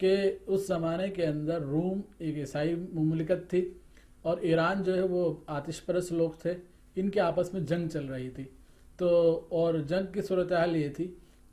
کہ اس زمانے کے اندر روم ایک عیسائی مملکت تھی اور ایران جو ہے وہ آتش پرست لوگ تھے، ان کے آپس میں جنگ چل رہی تھی۔ تو اور جنگ کی صورتحال یہ تھی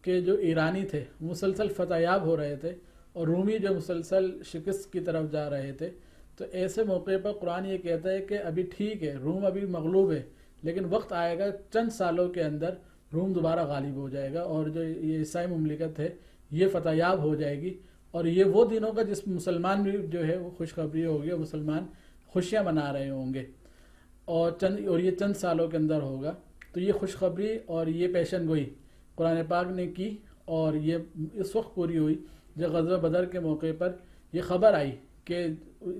کہ جو ایرانی تھے مسلسل فتح یاب ہو رہے تھے اور رومی جو مسلسل شکست کی طرف جا رہے تھے۔ تو ایسے موقع پر قرآن یہ کہتا ہے کہ ابھی ٹھیک ہے، روم ابھی مغلوب ہے، لیکن وقت آئے گا چند سالوں کے اندر روم دوبارہ غالب ہو جائے گا اور جو یہ عیسائی مملکت ہے یہ فتح یاب ہو جائے گی، اور یہ وہ دن ہوگا جس میں مسلمان بھی جو ہے وہ خوشخبری ہوگی اور مسلمان خوشیاں منا رہے ہوں گے، اور یہ چند سالوں کے اندر ہوگا۔ تو یہ خوشخبری اور یہ پیشن گوئی قرآن پاک نے کی، اور یہ اس وقت پوری ہوئی جب غزوہ بدر کے موقع پر یہ خبر آئی کہ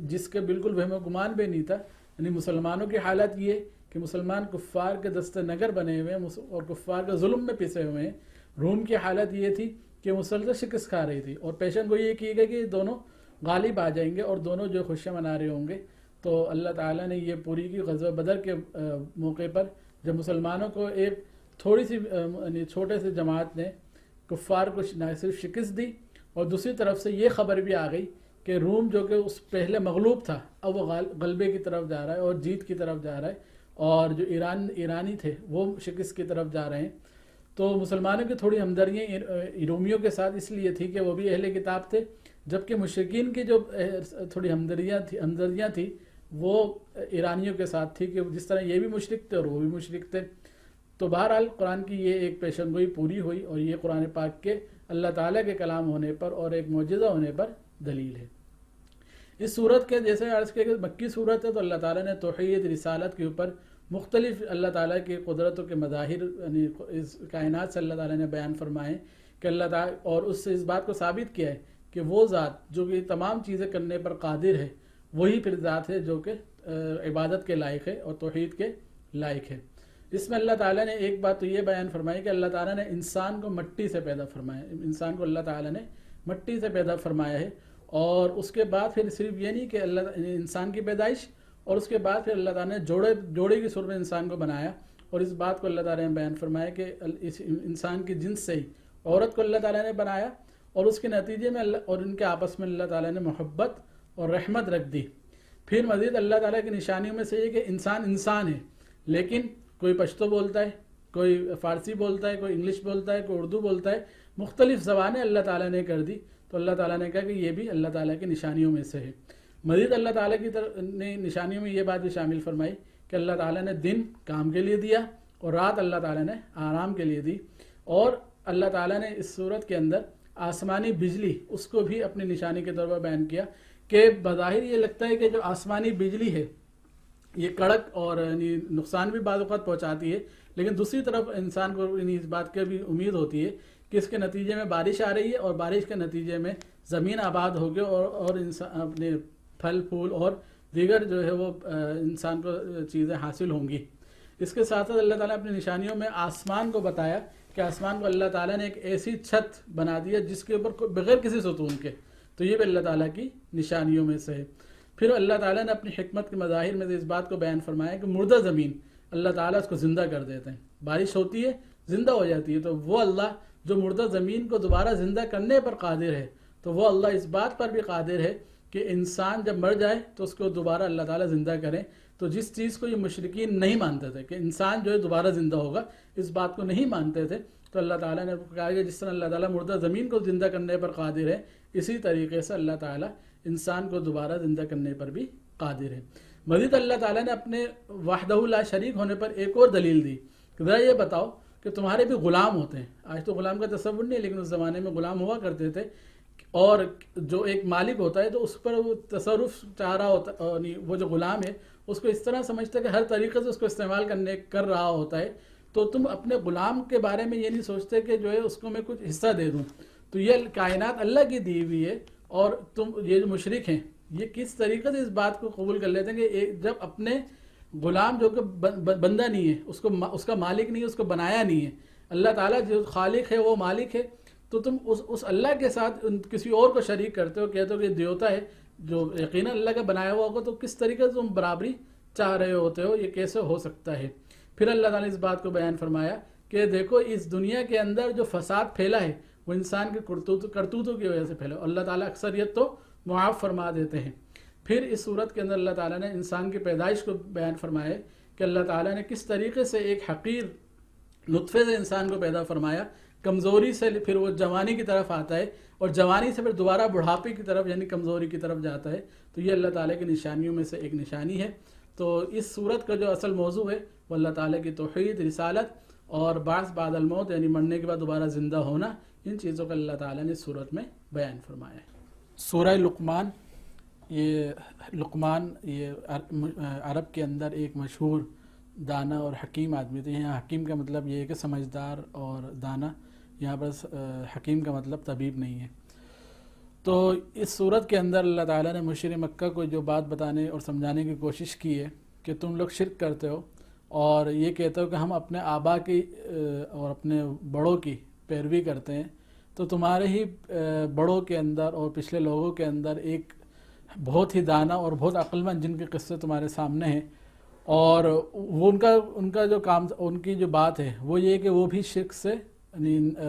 جس کے بالکل وہم و گمان بھی نہیں تھا، یعنی مسلمانوں کی حالت یہ کہ مسلمان کفار کے دست نگر بنے ہوئے ہیں اور کفار کے ظلم میں پسے ہوئے ہیں۔ روم کی حالت یہ تھی کہ مسلسل شکست کھا رہی تھی، اور پیشن گوئی یہ کی گئی کہ دونوں غالب آ جائیں گے اور دونوں جو خوشیاں منا رہے ہوں گے۔ تو اللہ تعالیٰ نے یہ پوری کی غزوہ بدر کے موقع پر، جب مسلمانوں کو ایک تھوڑی سی یعنی چھوٹے سے جماعت نے کفار کو نہ صرف شکست دی، اور دوسری طرف سے یہ خبر بھی آ گئی کہ روم جو کہ اس پہلے مغلوب تھا اب وہ غلبے کی طرف جا رہا ہے اور جیت کی طرف جا رہا ہے، اور جو ایرانی تھے وہ شکست کی طرف جا رہے ہیں۔ تو مسلمانوں کی تھوڑی ہمدردیاں رومیوں کے ساتھ اس لیے تھی کہ وہ بھی اہل کتاب تھے، جبکہ مشرکین کی جو تھوڑی ہمدردیاں تھی وہ ایرانیوں کے ساتھ تھی کہ جس طرح یہ بھی مشرک تھے اور وہ بھی مشرک تھے۔ تو بہرحال قرآن کی یہ ایک پیشن گوئی پوری ہوئی، اور یہ قرآن پاک کے اللہ تعالیٰ کے کلام ہونے پر اور ایک معجزہ ہونے پر دلیل ہے۔ اس صورت کے جیسے عرض کیا کہ مکی صورت ہے، تو اللہ تعالیٰ نے توحید رسالت کے اوپر مختلف اللہ تعالیٰ کی قدرتوں کے مظاہر یعنی اس کائنات سے اللہ تعالیٰ نے بیان فرمائے کہ اللہ تعالیٰ، اور اس سے اس بات کو ثابت کیا ہے کہ وہ ذات جو کہ تمام چیزیں کرنے پر قادر ہے وہی پھر ذات ہے جو کہ عبادت کے لائق ہے اور توحید کے لائق ہے۔ اس میں اللہ تعالیٰ نے ایک بات تو یہ بیان فرمائی کہ اللہ تعالیٰ نے انسان کو مٹی سے پیدا فرمایا، انسان کو اللہ تعالیٰ نے مٹی سے پیدا فرمایا ہے، اور اس کے بعد پھر صرف یہ نہیں کہ اللہ انسان کی پیدائش، اور اس کے بعد پھر اللہ تعالیٰ نے جوڑے کی صورت میں انسان کو بنایا، اور اس بات کو اللہ تعالیٰ نے بیان فرمایا کہ اس انسان کی جنس سے ہی عورت کو اللہ تعالیٰ نے بنایا، اور اس کے نتیجے میں اور ان کے آپس میں اللہ تعالیٰ نے محبت اور رحمت رکھ دی۔ پھر مزید اللہ تعالیٰ کی نشانیوں میں سے یہ کہ انسان ہے، لیکن کوئی پشتو بولتا ہے، کوئی فارسی بولتا ہے، کوئی انگلش بولتا ہے، کوئی اردو بولتا ہے، مختلف زبانیں اللہ تعالیٰ نے کر دی۔ تو اللہ تعالیٰ نے کہا کہ یہ بھی اللہ تعالیٰ کی نشانیوں میں سے ہے۔ مزید اللہ تعالیٰ کی طرف نے نشانیوں میں یہ بات بھی شامل فرمائی کہ اللہ تعالیٰ نے دن کام کے لیے دیا اور رات اللہ تعالیٰ نے آرام کے لیے دی، اور اللہ تعالیٰ نے اس صورت کے اندر آسمانی بجلی اس کو بھی اپنی نشانی کے طور پر بیان کیا کہ بظاہر یہ لگتا ہے کہ جو آسمانی بجلی ہے یہ کڑک اور نقصان بھی بعض اوقات پہنچاتی ہے، لیکن دوسری طرف انسان کو اس بات کی بھی امید ہوتی ہے کہ اس کے نتیجے میں بارش آ رہی ہے، اور بارش کے نتیجے میں زمین آباد ہوگی اور انسان اپنے پھل پھول اور دیگر جو ہے وہ انسان کو چیزیں حاصل ہوں گی۔ اس کے ساتھ ساتھ اللہ تعالیٰ نے اپنی نشانیوں میں آسمان کو بتایا کہ آسمان کو اللہ تعالیٰ نے ایک ایسی چھت بنا دیا جس کے اوپر بغیر کسی ستون کے، تو یہ بھی اللہ تعالیٰ کی نشانیوں میں سے ہے۔ پھر اللہ تعالیٰ نے اپنی حکمت کے مظاہر میں سے اس بات کو بیان فرمایا کہ مردہ زمین اللہ تعالیٰ اس کو زندہ کر دیتے ہیں، بارش ہوتی ہے زندہ ہو جاتی ہے، تو وہ اللہ جو مردہ زمین کو دوبارہ زندہ کرنے پر قادر ہے، تو وہ اللہ اس بات پر بھی قادر ہے کہ انسان جب مر جائے تو اس کو دوبارہ اللہ تعالیٰ زندہ کریں۔ تو جس چیز کو یہ مشرکین نہیں مانتے تھے کہ انسان جو ہے دوبارہ زندہ ہوگا، اس بات کو نہیں مانتے تھے، تو اللہ تعالیٰ نے کہا کہ جس طرح اللہ تعالیٰ مردہ زمین کو زندہ کرنے پر قادر ہے، اسی طریقے سے اللہ تعالیٰ انسان کو دوبارہ زندہ کرنے پر بھی قادر ہے۔ مزید اللہ تعالیٰ نے اپنے وحدہ لا شریک ہونے پر ایک اور دلیل دی کہ ذرا یہ بتاؤ کہ تمہارے بھی غلام ہوتے ہیں۔ آج تو غلام کا تصور نہیں، لیکن اس زمانے میں غلام ہوا کرتے تھے، اور جو ایک مالک ہوتا ہے تو اس پر وہ تصرف چاہ رہا ہوتا، وہ جو غلام ہے اس کو اس طرح سمجھتا ہے کہ ہر طریقے سے اس کو استعمال کر رہا ہوتا ہے، تو تم اپنے غلام کے بارے میں یہ نہیں سوچتے کہ جو ہے اس کو میں کچھ حصہ دے دوں۔ تو یہ کائنات اللہ کی دی ہوئی ہے، اور تم یہ جو مشرک ہیں یہ کس طریقے سے اس بات کو قبول کر لیتے ہیں کہ جب اپنے غلام جو کہ بندہ نہیں ہے، اس کا مالک نہیں ہے، اس کو بنایا نہیں ہے، اللہ تعالیٰ جو خالق ہے وہ مالک ہے، تو تم اس اللہ کے ساتھ کسی اور کو شریک کرتے ہو، کہتے ہو کہ دیوتا ہے جو یقیناً اللہ کا بنایا ہوا ہوگا، تو کس طریقے سے تم برابری چاہ رہے ہوتے ہو، یہ کیسے ہو سکتا ہے؟ پھر اللہ تعالیٰ نے اس بات کو بیان فرمایا کہ دیکھو اس دنیا کے اندر جو فساد پھیلا ہے وہ انسان کے کرتوتوں کی وجہ سے پھیلے. اللہ تعالیٰ اکثریت تو معاف فرما دیتے ہیں. پھر اس صورت کے اندر اللہ تعالیٰ نے انسان کی پیدائش کو بیان فرمایا کہ اللہ تعالیٰ نے کس طریقے سے ایک حقیر نطفے سے انسان کو پیدا فرمایا, کمزوری سے پھر وہ جوانی کی طرف آتا ہے, اور جوانی سے پھر دوبارہ بڑھاپے کی طرف یعنی کمزوری کی طرف جاتا ہے. تو یہ اللہ تعالیٰ کی نشانیوں میں سے ایک نشانی ہے. تو اس صورت کا جو اصل موضوع ہے وہ اللہ تعالیٰ کی توحید, رسالت اور بعث بعد الموت یعنی مرنے کے بعد دوبارہ زندہ ہونا, ان چیزوں کا اللہ تعالیٰ نے صورت میں بیان فرمایا ہے. سورہ لقمان, لقمان یہ عرب کے اندر ایک مشہور دانا اور حکیم آدمی تھے. یہاں حکیم کا مطلب یہ ہے کہ سمجھدار اور دانا, یہاں پر حکیم کا مطلب طبیب نہیں ہے. تو اس صورت کے اندر اللہ تعالیٰ نے مشرک مکہ کو جو بات بتانے اور سمجھانے کی کوشش کی ہے کہ تم لوگ شرک کرتے ہو اور یہ کہتے ہو کہ ہم اپنے آبا کی اور اپنے بڑوں کی پیروی کرتے ہیں, تو تمہارے ہی بڑوں کے اندر اور پچھلے لوگوں کے اندر ایک بہت ہی دانا اور بہت عقل مند جن کے قصے تمہارے سامنے ہیں, اور وہ ان کا جو کام, ان کی جو بات ہے وہ یہ کہ وہ بھی شرک سے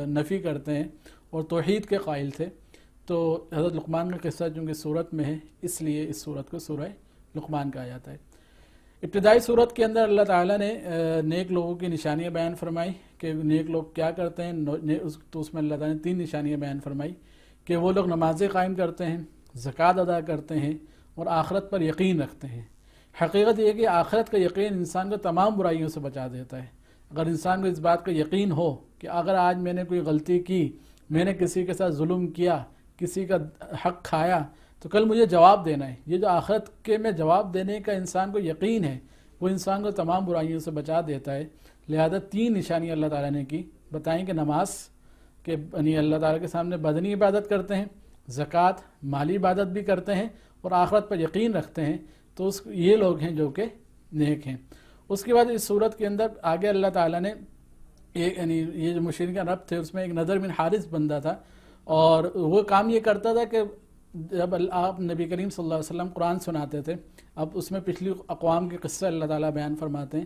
نفی کرتے ہیں اور توحید کے قائل تھے. تو حضرت لقمان کا قصہ چونکہ صورت میں ہے اس لیے اس صورت کو سورہ لقمان کہا جاتا ہے. ابتدائی صورت کے اندر اللہ تعالیٰ نے نیک لوگوں کی نشانیاں بیان فرمائی کہ نیک لوگ کیا کرتے ہیں. تو اس میں اللہ تعالیٰ نے 3 نشانیاں بیان فرمائی کہ وہ لوگ نمازیں قائم کرتے ہیں, زکوٰۃ ادا کرتے ہیں اور آخرت پر یقین رکھتے ہیں. حقیقت یہ ہے کہ آخرت کا یقین انسان کو تمام برائیوں سے بچا دیتا ہے. اگر انسان کو اس بات کا یقین ہو کہ اگر آج میں نے کوئی غلطی کی, میں نے کسی کے ساتھ ظلم کیا, کسی کا حق کھایا, تو کل مجھے جواب دینا ہے. یہ جو آخرت کے میں جواب دینے کا انسان کو یقین ہے وہ انسان کو تمام برائیوں سے بچا دیتا ہے. لہذا 3 نشانیاں اللہ تعالیٰ نے کی بتائیں کہ نماز کے یعنی اللہ تعالیٰ کے سامنے بدنی عبادت کرتے ہیں, زکوٰۃ مالی عبادت بھی کرتے ہیں اور آخرت پر یقین رکھتے ہیں, تو یہ لوگ ہیں جو کہ نیک ہیں. اس کے بعد اس صورت کے اندر آگے اللہ تعالیٰ نے یعنی یہ جو مشرکین عرب تھے اس میں ایک نضر بن حارث بندہ تھا, اور وہ کام یہ کرتا تھا کہ جب آپ نبی کریم صلی اللہ علیہ وسلم قرآن سناتے تھے, اب اس میں پچھلی اقوام کے قصے اللہ تعالیٰ بیان فرماتے ہیں,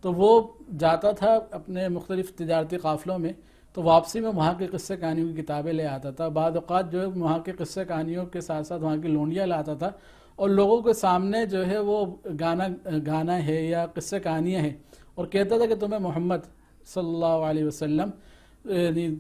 تو وہ جاتا تھا اپنے مختلف تجارتی قافلوں میں, تو واپسی میں وہاں کے قصے کہانیوں کی کتابیں لے آتا تھا. بعض اوقات جو ہے وہاں کے قصے کہانیوں کے ساتھ ساتھ وہاں کی لونڈیاں لاتا تھا اور لوگوں کے سامنے جو ہے وہ گانا ہے یا قصے کہانیاں ہیں, اور کہتا تھا کہ تمہیں محمد صلی اللہ علیہ وسلم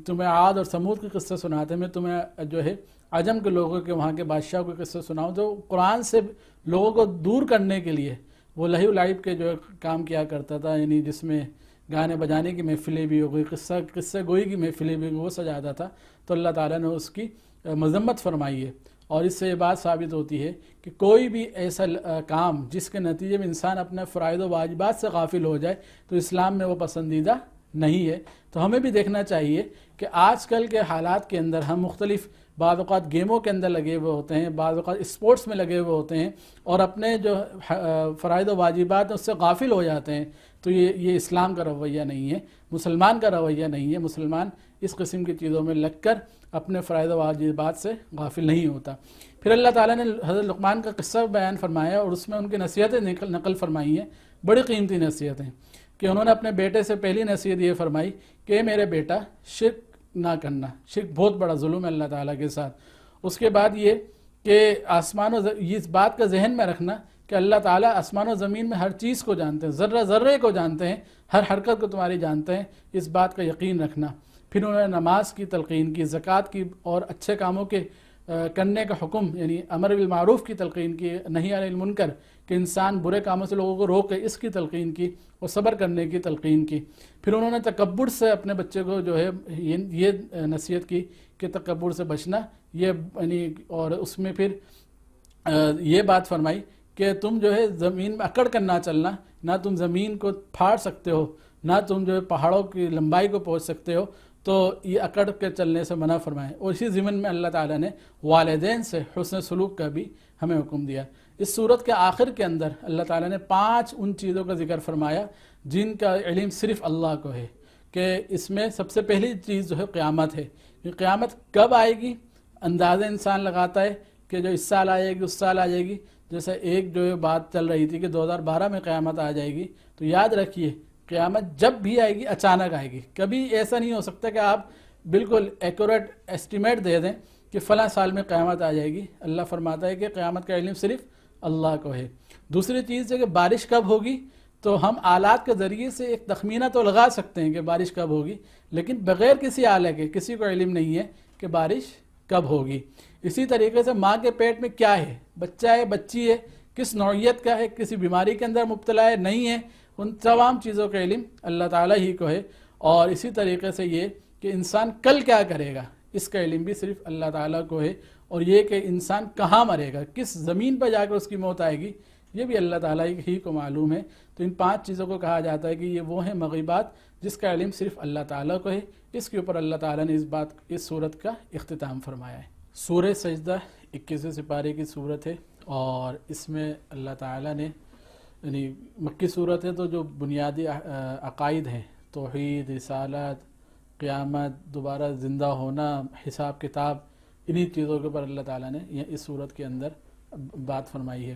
تمہیں عاد اور سمود کے قصے سناتے, میں تمہیں جو ہے عجم کے لوگوں کے وہاں کے بادشاہوں کے قصے سناؤں. جو قرآن سے لوگوں کو دور کرنے کے لیے وہ لہو لعب کے جو کام کیا کرتا تھا, یعنی جس میں گانے بجانے کی محفلیں بھی ہو گئی, قصہ گوئی کی محفلیں بھی وہ سجاتا تھا. تو اللہ تعالیٰ نے اس کی مذمت فرمائی ہے, اور اس سے یہ بات ثابت ہوتی ہے کہ کوئی بھی ایسا کام جس کے نتیجے میں انسان اپنے فرائض و واجبات سے غافل ہو جائے تو اسلام میں وہ پسندیدہ نہیں ہے. تو ہمیں بھی دیکھنا چاہیے کہ آج کل کے حالات کے اندر ہم مختلف بعض اوقات گیموں کے اندر لگے ہوئے ہوتے ہیں, بعض اوقات اسپورٹس میں لگے ہوئے ہوتے ہیں اور اپنے جو فرائض و واجبات اس سے غافل ہو جاتے ہیں. تو یہ اسلام کا رویہ نہیں ہے, مسلمان کا رویہ نہیں ہے. مسلمان اس قسم کی چیزوں میں لگ کر اپنے فرائض و واجبات سے غافل نہیں ہوتا. پھر اللہ تعالیٰ نے حضرت لقمان کا قصہ بیان فرمایا اور اس میں ان کی نصیحتیں نقل فرمائی ہیں, بڑی قیمتی نصیحتیں, کہ انہوں نے اپنے بیٹے سے پہلی نصیحت یہ فرمائی کہ میرے بیٹا شرک نہ کرنا, شرک بہت بڑا ظلم ہے اللہ تعالیٰ کے ساتھ. اس کے بعد یہ کہ اس بات کا ذہن میں رکھنا کہ اللہ تعالیٰ آسمان و زمین میں ہر چیز کو جانتے ہیں, ذرہ ذرے کو جانتے ہیں, ہر حرکت کو تمہاری جانتے ہیں, اس بات کا یقین رکھنا. پھر انہوں نے نماز کی تلقین کی, زکوٰۃ کی اور اچھے کاموں کے کرنے کا حکم یعنی امر بالمعروف کی تلقین کی, نہی عن المنکر کہ انسان برے کاموں سے لوگوں کو روکے, اس کی تلقین کی, اور صبر کرنے کی تلقین کی. پھر انہوں نے تکبر سے اپنے بچے کو جو ہے یہ نصیحت کی کہ تکبر سے بچنا, یہ یعنی اور اس میں پھر یہ بات فرمائی کہ تم جو ہے زمین میں اکڑ کر نہ چلنا, نہ تم زمین کو پھاڑ سکتے ہو, نہ تم جو ہے پہاڑوں کی لمبائی کو پہنچ سکتے ہو, تو یہ اکڑ کے چلنے سے منع فرمائے. اور اسی ضمن میں اللہ تعالیٰ نے والدین سے حسن سلوک کا بھی ہمیں حکم دیا. اس صورت کے آخر کے اندر اللہ تعالیٰ نے 5 ان چیزوں کا ذکر فرمایا جن کا علم صرف اللہ کو ہے, کہ اس میں سب سے پہلی چیز جو ہے قیامت ہے. کہ قیامت کب آئے گی اندازہ انسان لگاتا ہے کہ جو اس سال آئے گی اس سال آ جائے گی. جیسے ایک جو بات چل رہی تھی کہ 2012 میں قیامت آ جائے گی, تو یاد رکھیے قیامت جب بھی آئے گی اچانک آئے گی. کبھی ایسا نہیں ہو سکتا کہ آپ بالکل ایکوریٹ ایسٹیمیٹ دے دیں کہ فلاں سال میں قیامت آ جائے گی. اللہ فرماتا ہے کہ قیامت کا علم صرف اللہ کو ہے. دوسری چیز ہے کہ بارش کب ہوگی، تو ہم آلات کے ذریعے سے ایک تخمینہ تو لگا سکتے ہیں کہ بارش کب ہوگی، لیکن بغیر کسی آلے کے کسی کو علم نہیں ہے کہ بارش کب ہوگی. اسی طریقے سے ماں کے پیٹ میں کیا ہے، بچہ ہے بچی ہے، کس نوعیت کا ہے، کسی بیماری کے اندر مبتلا ہے نہیں ہے، ان تمام چیزوں کا علم اللہ تعالیٰ ہی کو ہے. اور اسی طریقے سے یہ کہ انسان کل کیا کرے گا، اس کا علم بھی صرف اللہ تعالیٰ کو ہے. اور یہ کہ انسان کہاں مرے گا، کس زمین پر جا کر اس کی موت آئے گی، یہ بھی اللہ تعالیٰ ہی کو معلوم ہے. تو ان 5 چیزوں کو کہا جاتا ہے کہ یہ وہ ہیں مغیبات جس کا علم صرف اللہ تعالیٰ کو ہے. اس کے اوپر اللہ تعالیٰ نے اس صورت کا اختتام فرمایا ہے. سورہ سجدہ 21ویں سپارے کی صورت ہے، اور اس میں اللہ تعالیٰ نے یعنی مکی صورت ہے، تو جو بنیادی عقائد ہیں، توحید، رسالت، قیامت، دوبارہ زندہ ہونا، حساب کتاب، انہی چیزوں کے اوپر اللہ تعالیٰ نے اس صورت کے اندر بات فرمائی ہے.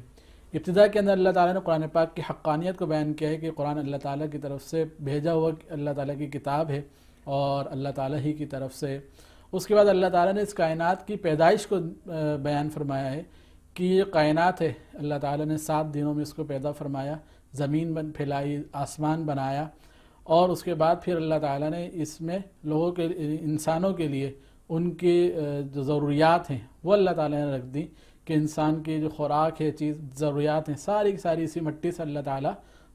ابتدا کے اندر اللہ تعالیٰ نے قرآن پاک کی حقانیت کو بیان کیا ہے کہ قرآن اللہ تعالیٰ کی طرف سے بھیجا ہوا اللہ تعالیٰ کی کتاب ہے اور اللہ تعالیٰ ہی کی طرف سے. اس کے بعد اللہ تعالیٰ نے اس کائنات کی پیدائش کو بیان فرمایا ہے کہ یہ کائنات ہے، اللہ تعالیٰ نے 7 دنوں میں اس کو پیدا فرمایا، زمین پھیلائی، آسمان بنایا، اور اس کے بعد پھر اللہ تعالیٰ نے اس میں لوگوں کے انسانوں کے لیے ان کی جو ضروریات ہیں وہ اللہ تعالیٰ نے رکھ دی کہ انسان کی جو خوراک ہے، چیز ضروریات ہیں، ساری کی ساری اسی مٹی سے اللہ تعالیٰ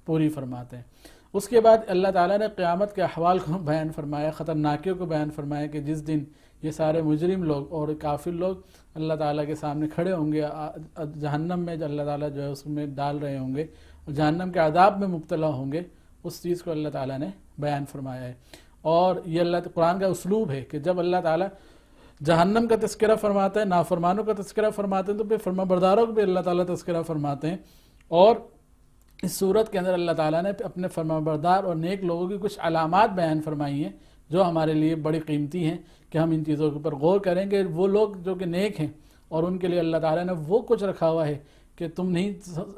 پوری فرماتے ہیں. اس کے بعد اللہ تعالیٰ نے قیامت کے احوال کو بیان فرمایا، خطرناکیوں کو بیان فرمایا کہ جس دن یہ سارے مجرم لوگ اور کافر لوگ اللہ تعالیٰ کے سامنے کھڑے ہوں گے، جہنم میں جو اللہ تعالیٰ جو ہے اس میں ڈال رہے ہوں گے اور جہنم کے عذاب میں مبتلا ہوں گے، اس چیز کو اللہ تعالیٰ نے بیان فرمایا ہے. اور یہ اللہ قرآن کا اسلوب ہے کہ جب اللہ تعالیٰ جہنم کا تذکرہ فرماتا ہے، نافرمانوں کا تذکرہ فرماتے ہیں، تو پھر فرما برداروں کو بھی اللہ تعالیٰ تذکرہ فرماتے ہیں. اور اس صورت کے اندر اللہ تعالیٰ نے اپنے فرما بردار اور نیک لوگوں کی کچھ علامات بیان فرمائی ہیں جو ہمارے لیے بڑی قیمتی ہیں کہ ہم ان چیزوں کے اوپر غور کریں کہ وہ لوگ جو کہ نیک ہیں اور ان کے لیے اللہ تعالیٰ نے وہ کچھ رکھا ہوا ہے کہ تم نہیں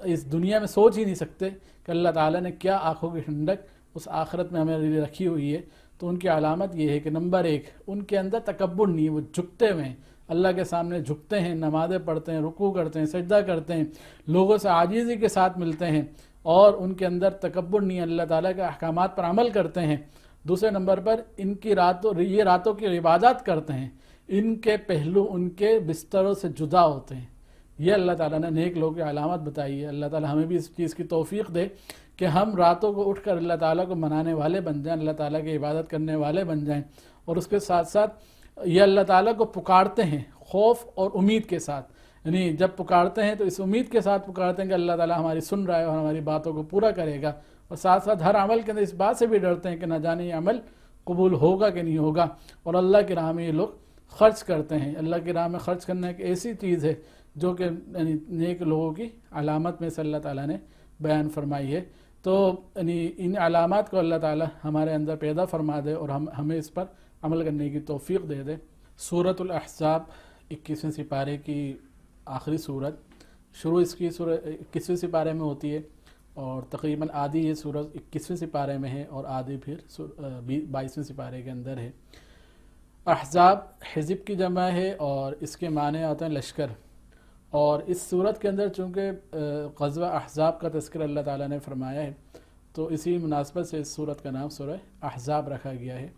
اس دنیا میں سوچ ہی نہیں سکتے کہ اللہ تعالیٰ نے کیا آنکھوں کی ٹھنڈک اس آخرت میں ہمیں لیے رکھی ہوئی ہے. تو ان کی علامت یہ ہے کہ نمبر 1، ان کے اندر تکبر نہیں ہے، وہ جھکتے ہوئے ہیں، اللہ کے سامنے جھکتے ہیں، نمازیں پڑھتے ہیں، رکوع کرتے ہیں، سجدہ کرتے ہیں، لوگوں سے عاجزی کے ساتھ ملتے ہیں، اور ان کے اندر تکبر نہیں ہے، اللہ تعالیٰ کے احکامات پر عمل کرتے ہیں. دوسرے نمبر پر ان کی یہ راتوں کی عبادات کرتے ہیں، ان کے پہلو ان کے بستروں سے جدا ہوتے ہیں. یہ اللہ تعالیٰ نے نیک لوگوں کی علامت بتائی ہے. اللہ تعالیٰ ہمیں بھی اس چیز کی توفیق دے کہ ہم راتوں کو اٹھ کر اللہ تعالیٰ کو منانے والے بن جائیں، اللہ تعالیٰ کی عبادت کرنے والے بن جائیں، اور اس کے ساتھ ساتھ یہ اللہ تعالیٰ کو پکارتے ہیں خوف اور امید کے ساتھ. یعنی جب پکارتے ہیں تو اس امید کے ساتھ پکارتے ہیں کہ اللہ تعالیٰ ہماری سن رہا ہے اور ہماری باتوں کو پورا کرے گا، اور ساتھ ساتھ ہر عمل کے اندر اس بات سے بھی ڈرتے ہیں کہ نہ جانے یہ عمل قبول ہوگا کہ نہیں ہوگا. اور اللہ کی راہ میں یہ لوگ خرچ کرتے ہیں. اللہ کی راہ میں خرچ کرنا ایک ایسی چیز ہے جو کہ نیک لوگوں کی علامت میں سے اللہ تعالیٰ نے بیان فرمائی ہے. تو ان علامات کو اللہ تعالیٰ ہمارے اندر پیدا فرما دے اور ہمیں اس پر عمل کرنے کی توفیق دے دے. سورۃ الاحزاب 21ویں سپارے کی آخری صورت، شروع اس کی سورہ 21ویں سپارے میں ہوتی ہے، اور تقریباً آدھی یہ سورت 21ویں سپارے میں ہے اور آدھی پھر 22ویں سپارے کے اندر ہے. احزاب حزب کی جمع ہے اور اس کے معنی آتے ہیں لشکر. اور اس صورت کے اندر چونکہ غزوہ احزاب کا تذکر اللہ تعالیٰ نے فرمایا ہے، تو اسی مناسبت سے اس صورت کا نام سورہ احزاب رکھا گیا ہے.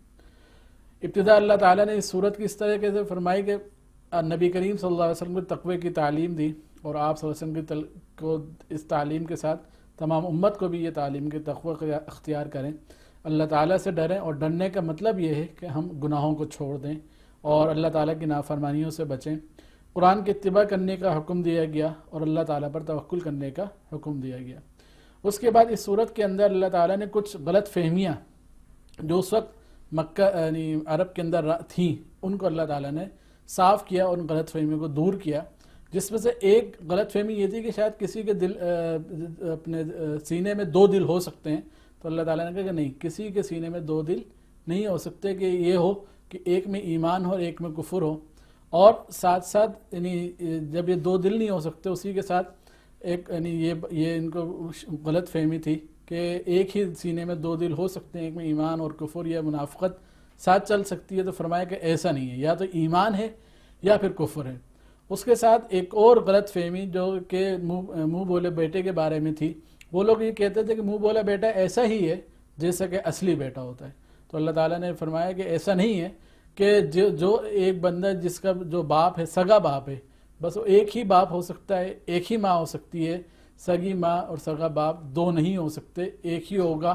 ابتدا اللہ تعالیٰ نے اس صورت کی اس طریقے سے فرمائی کہ نبی کریم صلی اللہ علیہ وسلم کو تقوی کی تعلیم دی، اور آپ صلی اللہ علیہ وسلم کو اس تعلیم کے ساتھ تمام امت کو بھی یہ تعلیم کہ تقوی اختیار کریں، اللہ تعالیٰ سے ڈریں. اور ڈرنے کا مطلب یہ ہے کہ ہم گناہوں کو چھوڑ دیں اور اللہ تعالیٰ کی نافرمانیوں سے بچیں. قرآن کی اتباع کرنے کا حکم دیا گیا اور اللہ تعالیٰ پر توکل کرنے کا حکم دیا گیا. اس کے بعد اس صورت کے اندر اللہ تعالیٰ نے کچھ غلط فہمیاں جو اس وقت مکہ یعنی عرب کے اندر تھیں ان کو اللہ تعالیٰ نے صاف کیا اور ان غلط فہمیوں کو دور کیا. جس میں سے ایک غلط فہمی یہ تھی کہ شاید کسی کے دل اپنے سینے میں 2 دل ہو سکتے ہیں. تو اللہ تعالیٰ نے کہا کہ نہیں، کسی کے سینے میں 2 دل نہیں ہو سکتے، کہ یہ ہو کہ ایک میں ایمان ہو اور ایک میں کفر ہو. اور ساتھ ساتھ یعنی جب یہ 2 دل نہیں ہو سکتے، اسی کے ساتھ ایک یعنی یہ ان کو غلط فہمی تھی کہ ایک ہی سینے میں 2 دل ہو سکتے ہیں، ایک میں ایمان اور کفر یا منافقت ساتھ چل سکتی ہے، تو فرمایا کہ ایسا نہیں ہے، یا تو ایمان ہے یا پھر کفر ہے۔ اس کے ساتھ ایک اور غلط فہمی جو کہ منہ بولے بیٹے کے بارے میں تھی، وہ لوگ یہ کہتے تھے کہ منہ بولا بیٹا ایسا ہی ہے جیسا کہ اصلی بیٹا ہوتا ہے۔ تو اللہ تعالیٰ نے فرمایا کہ ایسا نہیں ہے کہ جو ایک بندہ جس کا جو باپ ہے سگا باپ ہے، بس وہ ایک ہی باپ ہو سکتا ہے، ایک ہی ماں ہو سکتی ہے، سگی ماں اور سگا باپ دو نہیں ہو سکتے، ایک ہی ہوگا۔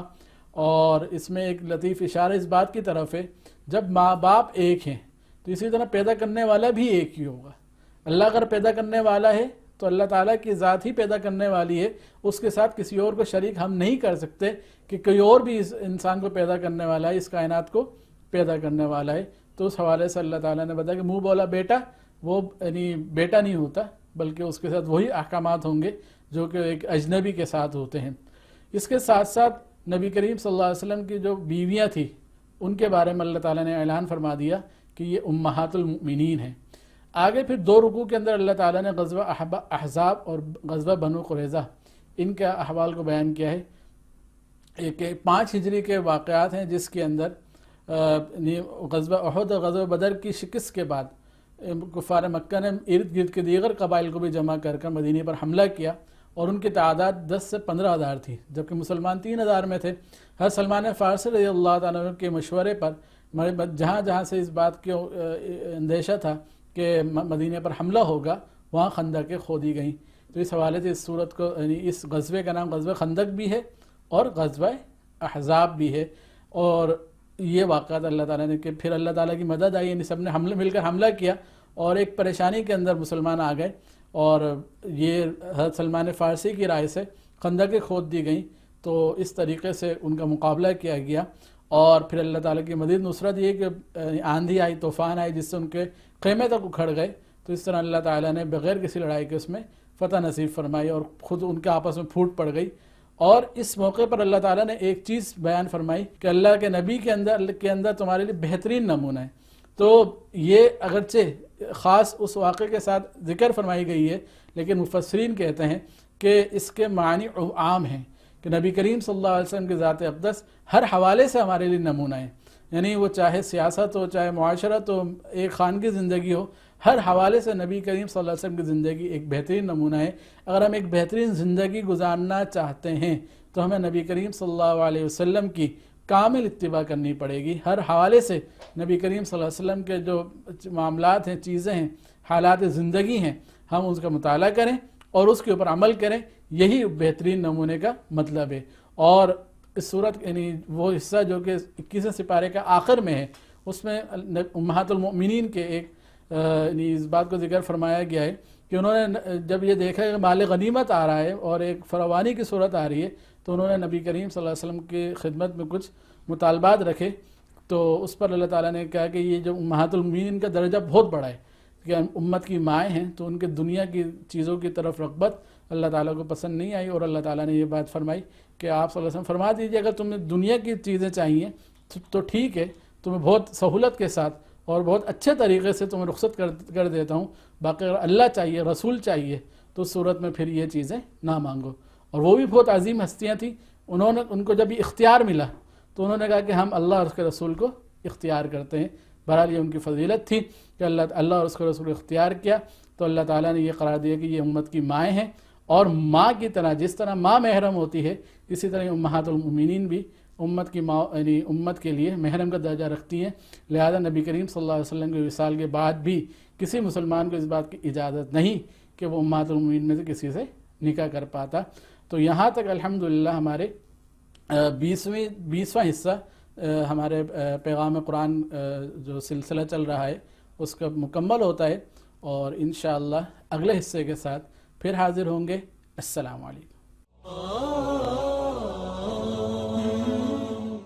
اور اس میں ایک لطیف اشارہ اس بات کی طرف ہے، جب ماں باپ ایک ہیں تو اسی طرح پیدا کرنے والا بھی ایک ہی ہوگا۔ اللہ اگر پیدا کرنے والا ہے تو اللہ تعالیٰ کی ذات ہی پیدا کرنے والی ہے، اس کے ساتھ کسی اور کو شریک ہم نہیں کر سکتے کہ کوئی اور بھی اس انسان کو پیدا کرنے والا ہے، اس کائنات کو پیدا کرنے والا ہے۔ تو اس حوالے سے اللہ تعالیٰ نے بتایا کہ منہ بولا بیٹا وہ یعنی بیٹا نہیں ہوتا، بلکہ اس کے ساتھ وہی احکامات ہوں گے جو کہ ایک اجنبی کے ساتھ ہوتے ہیں۔ اس کے ساتھ ساتھ نبی کریم صلی اللہ علیہ وسلم کی جو بیویاں تھیں ان کے بارے میں اللہ تعالیٰ نے اعلان فرما دیا کہ یہ امہات المؤمنین ہیں۔ آگے پھر 2 رکوع کے اندر اللہ تعالیٰ نے غزوہ احزاب اور غزوہ بنو قریظہ ان کے احوال کو بیان کیا ہے۔ ایک 5 ہجری کے واقعات ہیں جس کے اندر غزوہ احد اور غزوہ بدر کی شکست کے بعد کفار مکہ نے ارد گرد کے دیگر قبائل کو بھی جمع کر کر مدینے پر حملہ کیا، اور ان کی تعداد 10 سے 15 ہزار تھی، جبکہ مسلمان 3 ہزار میں تھے۔ حضرت سلمان فارسی رضی اللہ تعالیٰ عنہ کے مشورے پر جہاں جہاں سے اس بات کی اندیشہ تھا کہ مدینے پر حملہ ہوگا، وہاں خندقیں کھودی گئیں۔ تو اس حوالے سے اس صورت کو یعنی اس غزوے کا نام غزوہ خندق بھی ہے اور غزوہ احزاب بھی ہے۔ اور یہ واقعات اللہ تعالیٰ نے کہ پھر اللہ تعالیٰ کی مدد آئی، یعنی سب نے مل کر حملہ کیا، اور ایک پریشانی کے اندر مسلمان آ گئے، اور یہ حضرت سلمان فارسی کی رائے سے خندقیں کھود دی گئیں۔ تو اس طریقے سے ان کا مقابلہ کیا گیا، اور پھر اللہ تعالیٰ کی مزید نصرت یہ کہ آندھی آئی، طوفان آئی، جس سے ان کے خیمے تک اکھڑ گئے۔ تو اس طرح اللہ تعالیٰ نے بغیر کسی لڑائی کے اس میں فتح نصیب فرمائی، اور خود ان کے آپس میں پھوٹ پڑ گئی۔ اور اس موقع پر اللہ تعالیٰ نے ایک چیز بیان فرمائی کہ اللہ کے نبی کے اندر تمہارے لیے بہترین نمونہ ہے۔ تو یہ اگرچہ خاص اس واقعے کے ساتھ ذکر فرمائی گئی ہے، لیکن مفسرین کہتے ہیں کہ اس کے معنی عام ہیں کہ نبی کریم صلی اللہ علیہ وسلم کی ذات اقدس ہر حوالے سے ہمارے لیے نمونہ ہے، یعنی وہ چاہے سیاست ہو، چاہے معاشرت ہو، ایک خانگی زندگی ہو، ہر حوالے سے نبی کریم صلی اللہ علیہ وسلم کی زندگی ایک بہترین نمونہ ہے۔ اگر ہم ایک بہترین زندگی گزارنا چاہتے ہیں تو ہمیں نبی کریم صلی اللہ علیہ وسلم کی کامل اتباع کرنی پڑے گی۔ ہر حوالے سے نبی کریم صلی اللہ علیہ وسلم کے جو معاملات ہیں، چیزیں ہیں، حالات زندگی ہیں، ہم اس کا مطالعہ کریں اور اس کے اوپر عمل کریں، یہی بہترین نمونے کا مطلب ہے۔ اور اس صورت یعنی وہ حصہ جو کہ 21 سپارے کا آخر میں ہے، اس میں امہات المؤمنین کے ایک یعنی اس بات کو ذکر فرمایا گیا ہے کہ انہوں نے جب یہ دیکھا کہ مال غنیمت آ رہا ہے اور ایک فراوانی کی صورت آ رہی ہے، تو انہوں نے نبی کریم صلی اللہ علیہ وسلم کی خدمت میں کچھ مطالبات رکھے۔ تو اس پر اللہ تعالیٰ نے کہا کہ یہ جو امہات المؤمنین کا درجہ بہت بڑا ہے کہ امت کی مائیں ہیں، تو ان کے دنیا کی چیزوں کی طرف رغبت اللہ تعالیٰ کو پسند نہیں آئی، اور اللہ تعالیٰ نے یہ بات فرمائی کہ آپ صلی اللہ علیہ وسلم فرما دیجیے اگر تمہیں دنیا کی چیزیں چاہیے تو ٹھیک ہے، تمہیں بہت سہولت کے ساتھ اور بہت اچھے طریقے سے تمہیں رخصت کر دیتا ہوں، باقی اگر اللہ چاہیے، رسول چاہیے، تو اس صورت میں پھر یہ چیزیں نہ مانگو۔ اور وہ بھی بہت عظیم ہستیاں تھیں، ان کو جب یہ اختیار ملا تو انہوں نے کہا کہ ہم اللہ اور اس کے رسول کو اختیار کرتے ہیں۔ بہرحال یہ ان کی فضیلت تھی کہ اللہ اور اس کے رسول اختیار کیا، تو اللہ تعالیٰ نے یہ قرار دیا کہ یہ امت کی مائیں ہیں، اور ماں کی طرح جس طرح ماں محرم ہوتی ہے، اسی طرح امہات المؤمنین بھی امت کی ماں یعنی امت کے لیے محرم کا درجہ رکھتی ہیں۔ لہذا نبی کریم صلی اللہ علیہ وسلم کے وصال کے بعد بھی کسی مسلمان کو اس بات کی اجازت نہیں کہ وہ امہات المؤمنین میں سے کسی سے نکاح کر پاتا۔ تو یہاں تک الحمدللہ ہمارے 20واں حصہ ہمارے پیغام قرآن جو سلسلہ چل رہا ہے اس کا مکمل ہوتا ہے، اور انشاءاللہ اگلے حصے کے ساتھ پھر حاضر ہوں گے۔ السلام علیکم۔